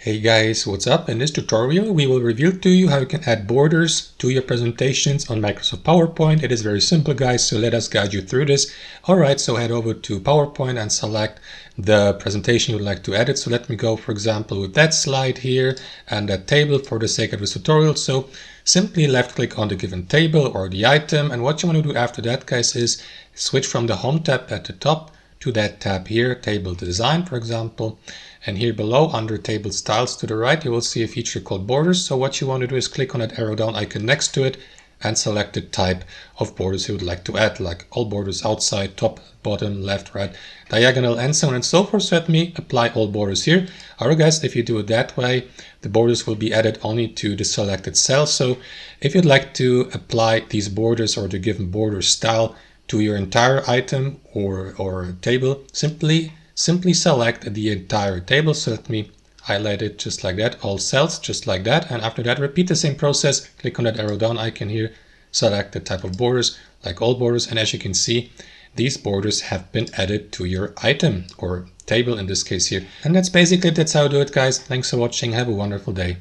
Hey guys, what's up? In this tutorial we will reveal to you how you can add borders to your presentations on Microsoft PowerPoint. It is very simple guys, so let us guide you through this. Alright, so head over to PowerPoint and select the presentation you would like to edit. So let me go for example with that slide here and that table for the sake of this tutorial. So simply left click on the given table or the item, and what you want to do after that guys is switch from the home tab at the top to that tab here, table design for example. And here below under table styles to the right, you will see a feature called borders. So what you want to do is click on that arrow down icon next to it and select the type of borders you would like to add, like all borders outside, top, bottom, left, right, diagonal, and so on and so forth. So let me apply all borders here. Alright guys, if you do it that way, the borders will be added only to the selected cell. So if you'd like to apply these borders or the given border style to your entire item or table, simply select the entire table. So let me highlight it just like that, all cells just like that, and after that repeat the same process. Click on that arrow down icon here, select the type of borders, like all borders, and as you can see, these borders have been added to your item or table in this case here. And that's basically it. That's how I do it guys. Thanks for watching. Have a wonderful day.